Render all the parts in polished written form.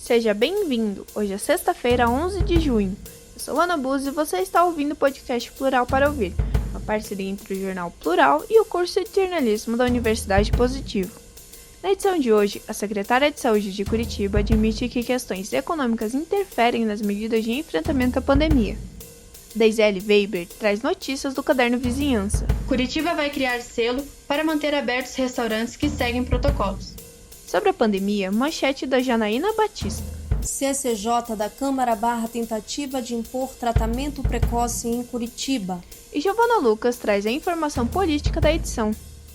Seja bem-vindo! Hoje é sexta-feira, 11 de junho. Eu sou Ana Buzzi e você está ouvindo o podcast Plural para Ouvir, uma parceria entre o Jornal Plural e o curso de jornalismo da Universidade Positivo. Na edição de hoje, a secretária de Saúde de Curitiba admite que questões econômicas interferem nas medidas de enfrentamento à pandemia. Deisele Weber traz notícias do Caderno Vizinhança. Curitiba vai criar selo para manter abertos restaurantes que seguem protocolos. Sobre a pandemia, manchete da Janaína Batista. CCJ da Câmara barra tentativa de impor tratamento precoce em Curitiba. E Giovana Lucas traz a informação política da edição.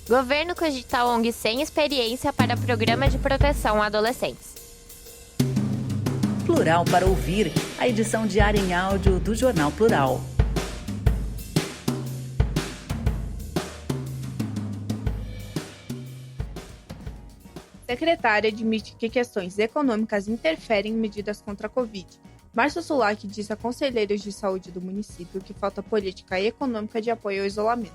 Governo cogita ONG sem experiência para programa de proteção a adolescentes. Plural para Ouvir, a edição diária em áudio do Jornal Plural. A secretária admite que questões econômicas interferem em medidas contra a Covid. Márcio Sulac disse a conselheiros de saúde do município que falta política econômica de apoio ao isolamento.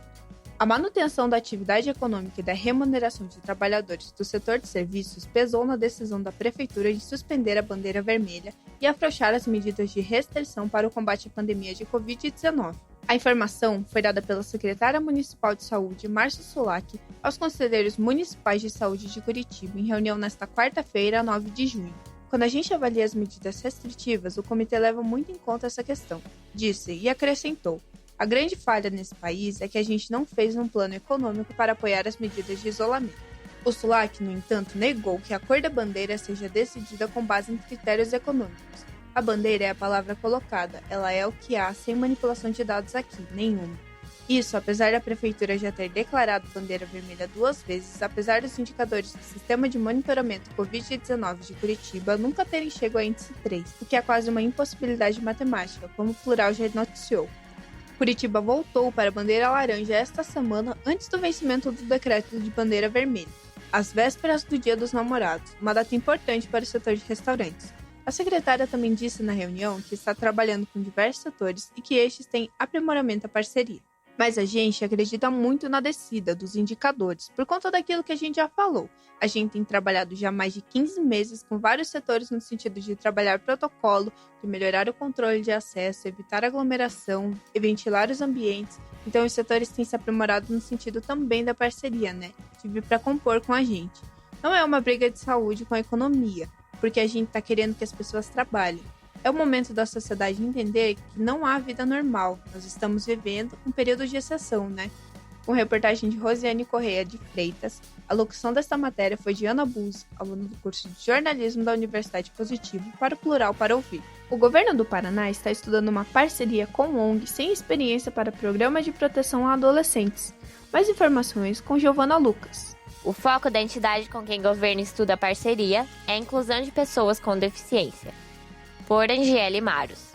A manutenção da atividade econômica e da remuneração de trabalhadores do setor de serviços pesou na decisão da Prefeitura de suspender a bandeira vermelha e afrouxar as medidas de restrição para o combate à pandemia de Covid-19. A informação foi dada pela secretária municipal de saúde, Márcio Sulac, aos conselheiros municipais de saúde de Curitiba em reunião nesta quarta-feira, 9 de junho. Quando a gente avalia as medidas restritivas, o comitê leva muito em conta essa questão, disse e acrescentou. A grande falha nesse país é que a gente não fez um plano econômico para apoiar as medidas de isolamento. O Sulac, no entanto, negou que a cor da bandeira seja decidida com base em critérios econômicos. A bandeira é a palavra colocada, ela é o que há sem manipulação de dados aqui, nenhuma. Isso, apesar da Prefeitura já ter declarado bandeira vermelha 2 vezes, apesar dos indicadores do Sistema de Monitoramento Covid-19 de Curitiba nunca terem chegado a índice 3, o que é quase uma impossibilidade matemática, como o Plural já noticiou. Curitiba voltou para a bandeira laranja esta semana antes do vencimento do decreto de bandeira vermelha, às vésperas do Dia dos Namorados, uma data importante para o setor de restaurantes. A secretária também disse na reunião que está trabalhando com diversos setores e que estes têm aprimoramento à parceria. Mas a gente acredita muito na descida dos indicadores, por conta daquilo que a gente já falou. A gente tem trabalhado já mais de 15 meses com vários setores no sentido de trabalhar protocolo, de melhorar o controle de acesso, evitar aglomeração e ventilar os ambientes. Então os setores têm se aprimorado no sentido também da parceria, de vir para compor com a gente. Não é uma briga de saúde com a economia, porque a gente está querendo que as pessoas trabalhem. É o momento da sociedade entender que não há vida normal. Nós estamos vivendo um período de exceção, Com reportagem de Rosiane Correia de Freitas, a locução desta matéria foi de Ana Buzzi, aluna do curso de jornalismo da Universidade Positivo, para o Plural para Ouvir. O governo do Paraná está estudando uma parceria com ONG sem experiência para programa de proteção a adolescentes. Mais informações com Giovana Lucas. O foco da entidade com quem o governo estuda a parceria é a inclusão de pessoas com deficiência. Por Angele Maros.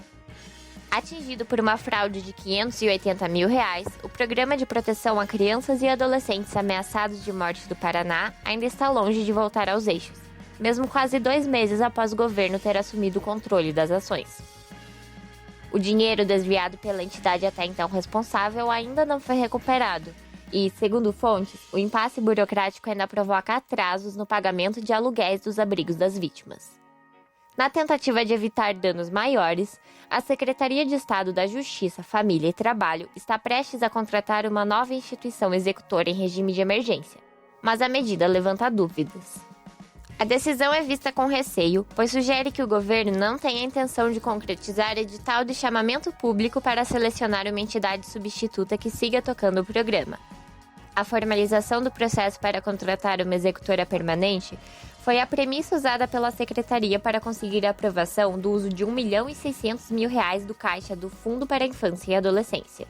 Atingido por uma fraude de R$580 mil, o Programa de Proteção a Crianças e Adolescentes Ameaçados de Morte do Paraná ainda está longe de voltar aos eixos, mesmo quase 2 meses após o governo ter assumido o controle das ações. O dinheiro desviado pela entidade até então responsável ainda não foi recuperado e, segundo fontes, o impasse burocrático ainda provoca atrasos no pagamento de aluguéis dos abrigos das vítimas. Na tentativa de evitar danos maiores, a Secretaria de Estado da Justiça, Família e Trabalho está prestes a contratar uma nova instituição executora em regime de emergência, mas a medida levanta dúvidas. A decisão é vista com receio, pois sugere que o governo não tenha a intenção de concretizar edital de chamamento público para selecionar uma entidade substituta que siga tocando o programa. A formalização do processo para contratar uma executora permanente foi a premissa usada pela Secretaria para conseguir a aprovação do uso de R$1.600.000 do caixa do Fundo para a Infância e Adolescência.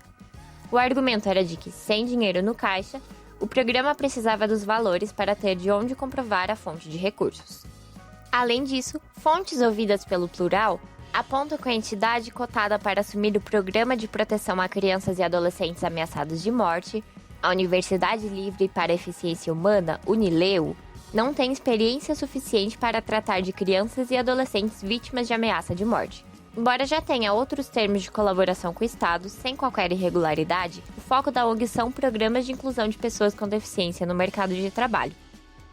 O argumento era de que, sem dinheiro no caixa, o programa precisava dos valores para ter de onde comprovar a fonte de recursos. Além disso, fontes ouvidas pelo Plural apontam que a entidade cotada para assumir o Programa de Proteção a Crianças e Adolescentes Ameaçados de Morte, a Universidade Livre para a Eficiência Humana, Unileu, não tem experiência suficiente para tratar de crianças e adolescentes vítimas de ameaça de morte. Embora já tenha outros termos de colaboração com o Estado, sem qualquer irregularidade, o foco da ONG são programas de inclusão de pessoas com deficiência no mercado de trabalho.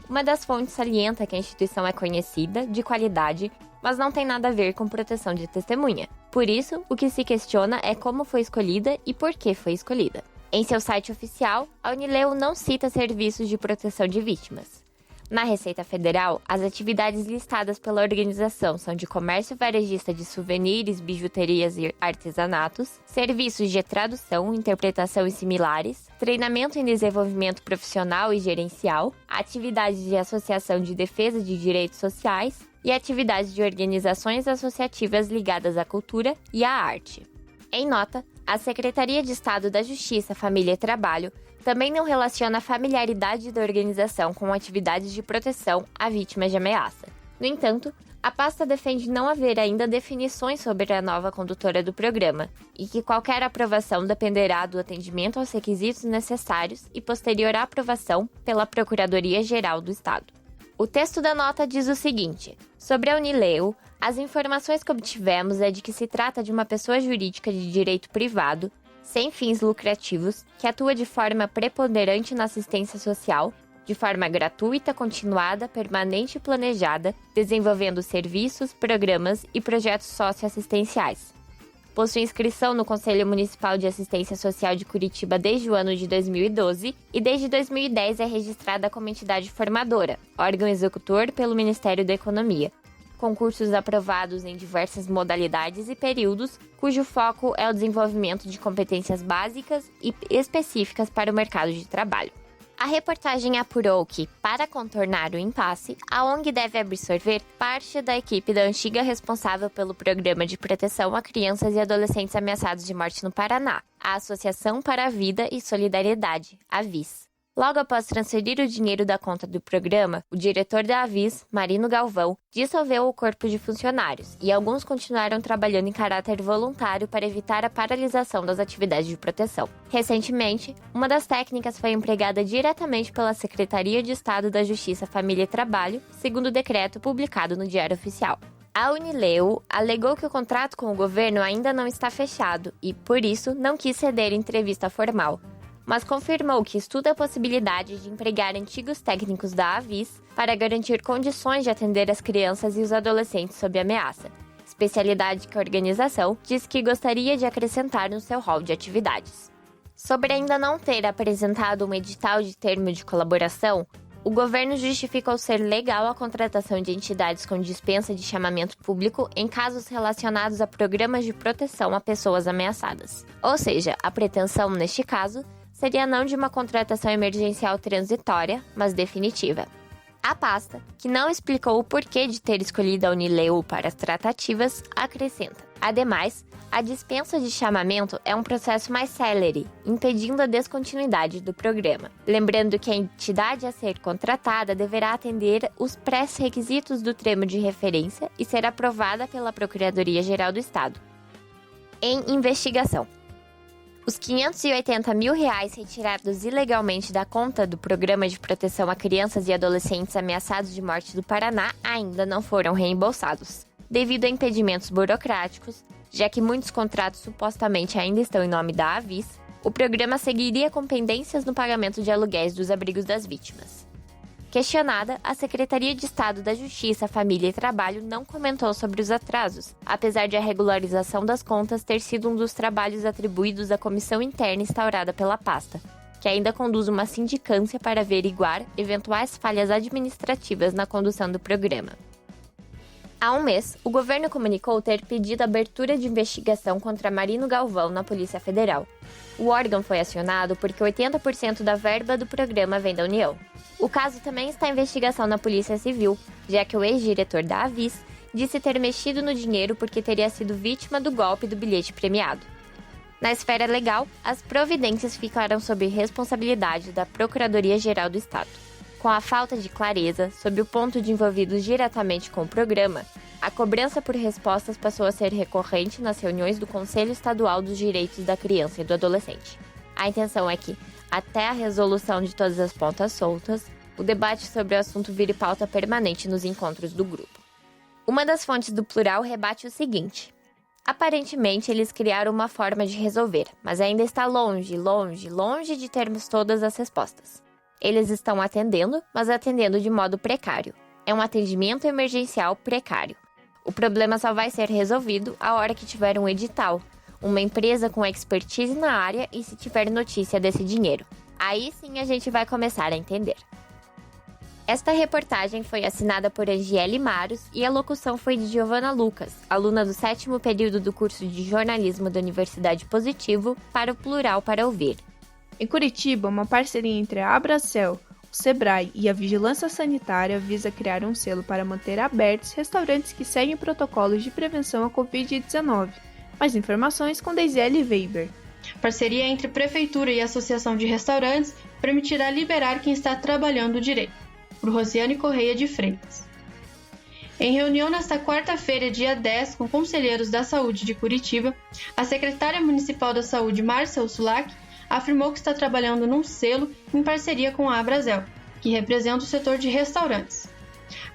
Uma das fontes salienta que a instituição é conhecida, de qualidade, mas não tem nada a ver com proteção de testemunha. Por isso, o que se questiona é como foi escolhida e por que foi escolhida. Em seu site oficial, a Unileu não cita serviços de proteção de vítimas. Na Receita Federal, as atividades listadas pela organização são de comércio varejista de souvenirs, bijuterias e artesanatos, serviços de tradução, interpretação e similares, treinamento em desenvolvimento profissional e gerencial, atividades de associação de defesa de direitos sociais e atividades de organizações associativas ligadas à cultura e à arte. Em nota, a Secretaria de Estado da Justiça, Família e Trabalho também não relaciona a familiaridade da organização com atividades de proteção a vítimas de ameaça. No entanto, a pasta defende não haver ainda definições sobre a nova condutora do programa e que qualquer aprovação dependerá do atendimento aos requisitos necessários e posterior aprovação pela Procuradoria-Geral do Estado. O texto da nota diz o seguinte: sobre a Unileu, as informações que obtivemos é de que se trata de uma pessoa jurídica de direito privado, sem fins lucrativos, que atua de forma preponderante na assistência social, de forma gratuita, continuada, permanente e planejada, desenvolvendo serviços, programas e projetos socioassistenciais. Possui inscrição no Conselho Municipal de Assistência Social de Curitiba desde o ano de 2012 e desde 2010 é registrada como entidade formadora, órgão executor pelo Ministério da Economia. Concursos aprovados em diversas modalidades e períodos, cujo foco é o desenvolvimento de competências básicas e específicas para o mercado de trabalho. A reportagem apurou que, para contornar o impasse, a ONG deve absorver parte da equipe da antiga responsável pelo Programa de Proteção a Crianças e Adolescentes Ameaçados de Morte no Paraná, a Associação para a Vida e Solidariedade, AVIS. Logo após transferir o dinheiro da conta do programa, o diretor da AVIS, Marino Galvão, dissolveu o corpo de funcionários e alguns continuaram trabalhando em caráter voluntário para evitar a paralisação das atividades de proteção. Recentemente, uma das técnicas foi empregada diretamente pela Secretaria de Estado da Justiça, Família e Trabalho, segundo o decreto publicado no Diário Oficial. A Unileu alegou que o contrato com o governo ainda não está fechado e, por isso, não quis ceder entrevista formal, mas confirmou que estuda a possibilidade de empregar antigos técnicos da AVIS para garantir condições de atender as crianças e os adolescentes sob ameaça, especialidade que a organização diz que gostaria de acrescentar no seu rol de atividades. Sobre ainda não ter apresentado um edital de termo de colaboração, o governo justificou ser legal a contratação de entidades com dispensa de chamamento público em casos relacionados a programas de proteção a pessoas ameaçadas. Ou seja, a pretensão, neste caso, seria não de uma contratação emergencial transitória, mas definitiva. A pasta, que não explicou o porquê de ter escolhido a Unileu para as tratativas, acrescenta: ademais, a dispensa de chamamento é um processo mais célere, impedindo a descontinuidade do programa. Lembrando que a entidade a ser contratada deverá atender os pré-requisitos do termo de referência e ser aprovada pela Procuradoria-Geral do Estado. Em investigação. Os R$580 mil retirados ilegalmente da conta do Programa de Proteção a Crianças e Adolescentes Ameaçados de Morte do Paraná ainda não foram reembolsados, devido a impedimentos burocráticos, já que muitos contratos supostamente ainda estão em nome da AVIS. O programa seguiria com pendências no pagamento de aluguéis dos abrigos das vítimas. Questionada, a Secretaria de Estado da Justiça, Família e Trabalho não comentou sobre os atrasos, apesar de a regularização das contas ter sido um dos trabalhos atribuídos à comissão interna instaurada pela pasta, que ainda conduz uma sindicância para averiguar eventuais falhas administrativas na condução do programa. Há um mês, o governo comunicou ter pedido abertura de investigação contra Marino Galvão na Polícia Federal. O órgão foi acionado porque 80% da verba do programa vem da União. O caso também está em investigação na Polícia Civil, já que o ex-diretor da AVIS disse ter mexido no dinheiro porque teria sido vítima do golpe do bilhete premiado. Na esfera legal, as providências ficaram sob responsabilidade da Procuradoria-Geral do Estado. Com a falta de clareza sobre o ponto de envolvidos diretamente com o programa, a cobrança por respostas passou a ser recorrente nas reuniões do Conselho Estadual dos Direitos da Criança e do Adolescente. A intenção é que, até a resolução de todas as pontas soltas, o debate sobre o assunto vire pauta permanente nos encontros do grupo. Uma das fontes do Plural rebate o seguinte: aparentemente eles criaram uma forma de resolver, mas ainda está longe de termos todas as respostas. Eles estão atendendo, mas atendendo de modo precário. É um atendimento emergencial precário. O problema só vai ser resolvido a hora que tiver um edital, uma empresa com expertise na área e se tiver notícia desse dinheiro. Aí sim a gente vai começar a entender. Esta reportagem foi assinada por Angiele Maros e a locução foi de Giovana Lucas, aluna do 7º período do curso de jornalismo da Universidade Positivo, para o Plural para Ouvir. Em Curitiba, uma parceria entre a Abracel, o Sebrae e a Vigilância Sanitária visa criar um selo para manter abertos restaurantes que seguem protocolos de prevenção à Covid-19. Mais informações com Deisiele Weber. Parceria entre Prefeitura e Associação de Restaurantes permitirá liberar quem está trabalhando direito. Por Rosiane Correia de Freitas. Em reunião nesta quarta-feira, dia 10, com conselheiros da saúde de Curitiba, a secretária municipal da saúde, Márcia Ursulac, afirmou que está trabalhando num selo em parceria com a Abrasel, que representa o setor de restaurantes.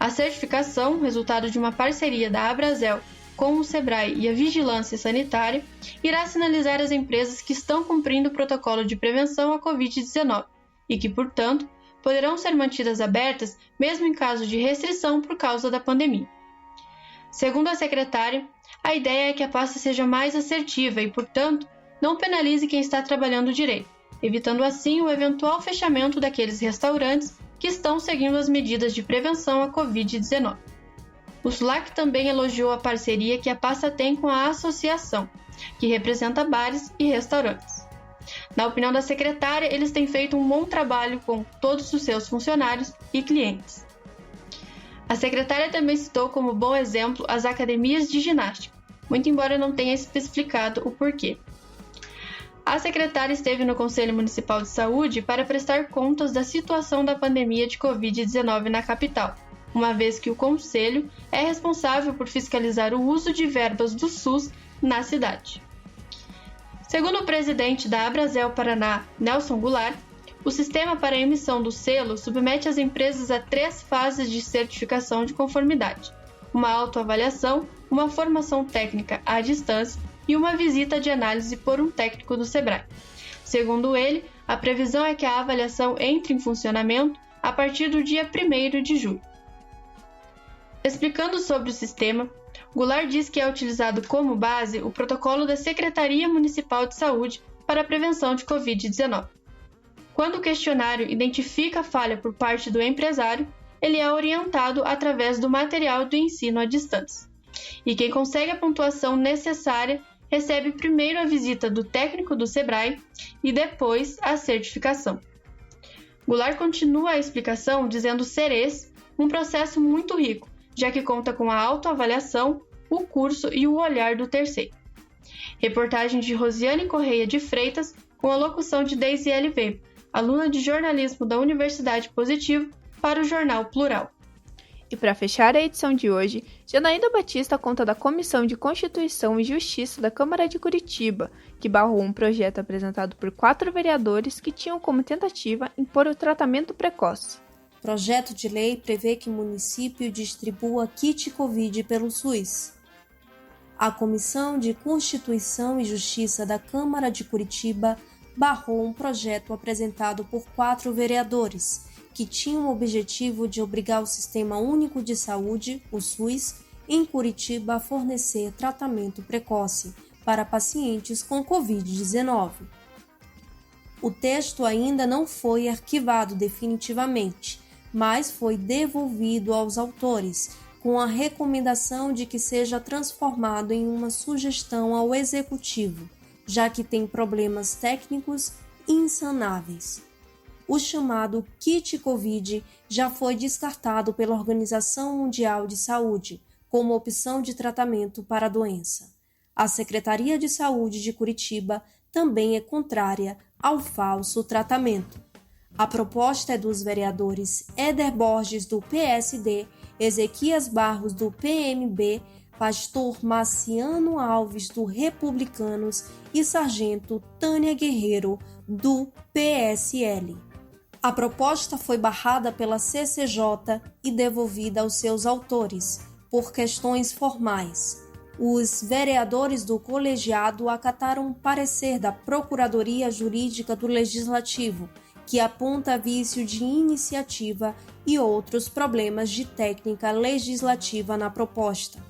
A certificação, resultado de uma parceria da Abrasel com o Sebrae e a Vigilância Sanitária, irá sinalizar as empresas que estão cumprindo o protocolo de prevenção à Covid-19 e que, portanto, poderão ser mantidas abertas mesmo em caso de restrição por causa da pandemia. Segundo a secretária, a ideia é que a pasta seja mais assertiva e, portanto, não penalize quem está trabalhando direito, evitando assim o eventual fechamento daqueles restaurantes que estão seguindo as medidas de prevenção à Covid-19. O SULAC também elogiou a parceria que a pasta tem com a associação, que representa bares e restaurantes. Na opinião da secretária, eles têm feito um bom trabalho com todos os seus funcionários e clientes. A secretária também citou como bom exemplo as academias de ginástica, muito embora não tenha especificado o porquê. A secretária esteve no Conselho Municipal de Saúde para prestar contas da situação da pandemia de Covid-19 na capital, uma vez que o Conselho é responsável por fiscalizar o uso de verbas do SUS na cidade. Segundo o presidente da Abrasel Paraná, Nelson Goulart, o sistema para a emissão do selo submete as empresas a 3 fases de certificação de conformidade: uma autoavaliação, uma formação técnica à distância e uma visita de análise por um técnico do Sebrae. Segundo ele, a previsão é que a avaliação entre em funcionamento a partir do dia 1º de julho. Explicando sobre o sistema, Goulart diz que é utilizado como base o protocolo da Secretaria Municipal de Saúde para a prevenção de Covid-19. Quando o questionário identifica a falha por parte do empresário, ele é orientado através do material do ensino à distância. E quem consegue a pontuação necessária recebe primeiro a visita do técnico do Sebrae e depois a certificação. Goulart continua a explicação dizendo ser esse um processo muito rico, já que conta com a autoavaliação, o curso e o olhar do terceiro. Reportagem de Rosiane Correia de Freitas, com a locução de Deisiele Weber, aluna de jornalismo da Universidade Positivo, para o Jornal Plural. E para fechar a edição de hoje, Janaína Batista conta da Comissão de Constituição e Justiça da Câmara de Curitiba, que barrou um projeto apresentado por 4 vereadores que tinham como tentativa impor o tratamento precoce. O projeto de lei prevê que o município distribua kit Covid pelo SUS. A Comissão de Constituição e Justiça da Câmara de Curitiba barrou um projeto apresentado por 4 vereadores, que tinham o objetivo de obrigar o Sistema Único de Saúde, o SUS, em Curitiba a fornecer tratamento precoce para pacientes com Covid-19. O texto ainda não foi arquivado definitivamente, mas foi devolvido aos autores, com a recomendação de que seja transformado em uma sugestão ao Executivo, já que tem problemas técnicos insanáveis. O chamado kit Covid já foi descartado pela Organização Mundial de Saúde como opção de tratamento para a doença. A Secretaria de Saúde de Curitiba também é contrária ao falso tratamento. A proposta é dos vereadores Éder Borges, do PSD, Ezequias Barros, do PMB, Pastor Marciano Alves, do Republicanos, e Sargento Tânia Guerreiro, do PSL. A proposta foi barrada pela CCJ e devolvida aos seus autores, por questões formais. Os vereadores do colegiado acataram um parecer da Procuradoria Jurídica do Legislativo, que aponta vício de iniciativa e outros problemas de técnica legislativa na proposta.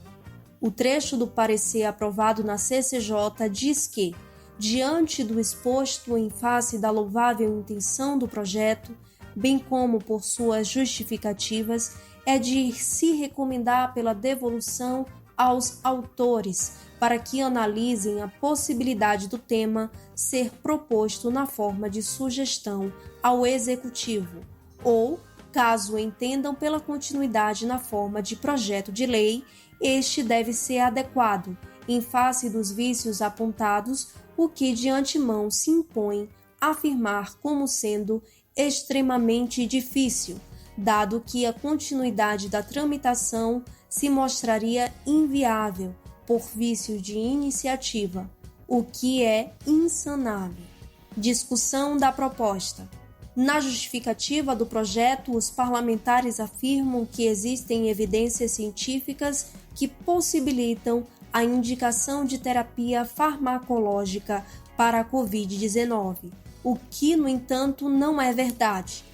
O trecho do parecer aprovado na CCJ diz que, diante do exposto em face da louvável intenção do projeto, bem como por suas justificativas, é de se recomendar pela devolução aos autores para que analisem a possibilidade do tema ser proposto na forma de sugestão ao Executivo, ou, caso entendam pela continuidade na forma de projeto de lei, este deve ser adequado, em face dos vícios apontados, o que de antemão se impõe afirmar como sendo extremamente difícil, dado que a continuidade da tramitação se mostraria inviável por vício de iniciativa, o que é insanável. Discussão da proposta. Na justificativa do projeto, os parlamentares afirmam que existem evidências científicas que possibilitam a indicação de terapia farmacológica para a Covid-19, o que, no entanto, não é verdade.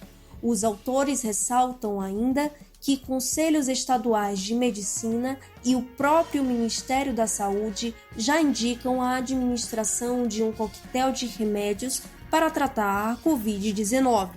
Os autores ressaltam ainda que conselhos estaduais de medicina e o próprio Ministério da Saúde já indicam a administração de um coquetel de remédios para tratar a Covid-19.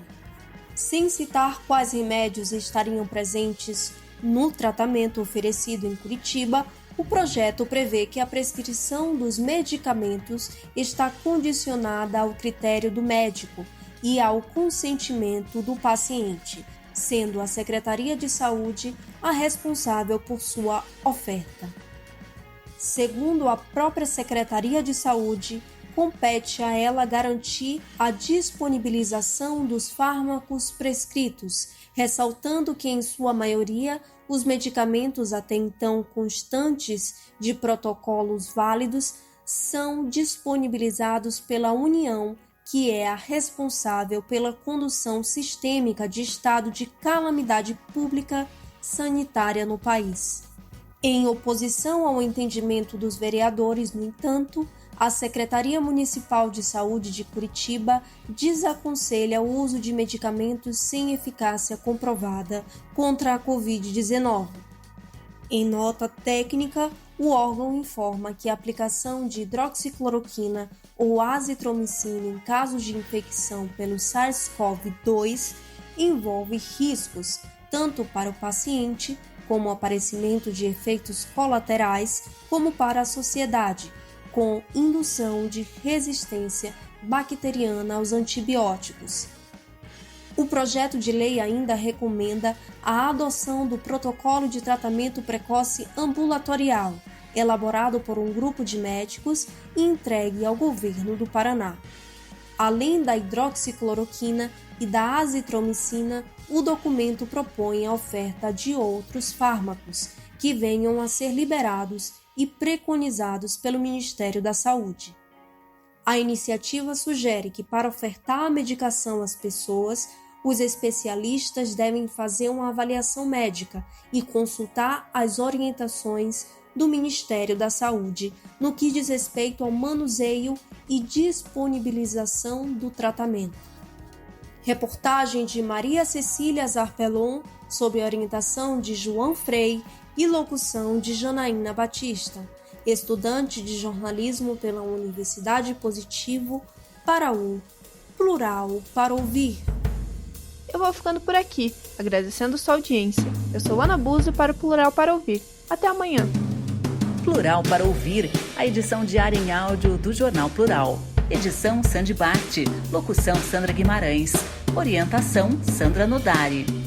Sem citar quais remédios estariam presentes no tratamento oferecido em Curitiba, o projeto prevê que a prescrição dos medicamentos está condicionada ao critério do médico e ao consentimento do paciente, sendo a Secretaria de Saúde a responsável por sua oferta. Segundo a própria Secretaria de Saúde, compete a ela garantir a disponibilização dos fármacos prescritos, ressaltando que, em sua maioria, os medicamentos até então constantes de protocolos válidos são disponibilizados pela União, que é a responsável pela condução sistêmica de estado de calamidade pública sanitária no país. Em oposição ao entendimento dos vereadores, no entanto, a Secretaria Municipal de Saúde de Curitiba desaconselha o uso de medicamentos sem eficácia comprovada contra a Covid-19. Em nota técnica, o órgão informa que a aplicação de hidroxicloroquina ou azitromicina em casos de infecção pelo SARS-CoV-2 envolve riscos tanto para o paciente, como o aparecimento de efeitos colaterais, como para a sociedade, com indução de resistência bacteriana aos antibióticos. O projeto de lei ainda recomenda a adoção do protocolo de tratamento precoce ambulatorial, elaborado por um grupo de médicos e entregue ao governo do Paraná. Além da hidroxicloroquina e da azitromicina, o documento propõe a oferta de outros fármacos que venham a ser liberados e preconizados pelo Ministério da Saúde. A iniciativa sugere que, para ofertar a medicação às pessoas, os especialistas devem fazer uma avaliação médica e consultar as orientações do Ministério da Saúde no que diz respeito ao manuseio e disponibilização do tratamento. Reportagem de Maria Cecília Zarpelon, sob orientação de João Frei e locução de Janaína Batista, estudante de jornalismo pela Universidade Positivo, para o Plural para Ouvir. Eu vou ficando por aqui, agradecendo sua audiência. Eu sou Ana Buzo para o Plural para Ouvir. Até amanhã. Plural para Ouvir, a edição diária em áudio do Jornal Plural. Edição Sandy Bart, locução Sandra Guimarães, orientação Sandra Nodari.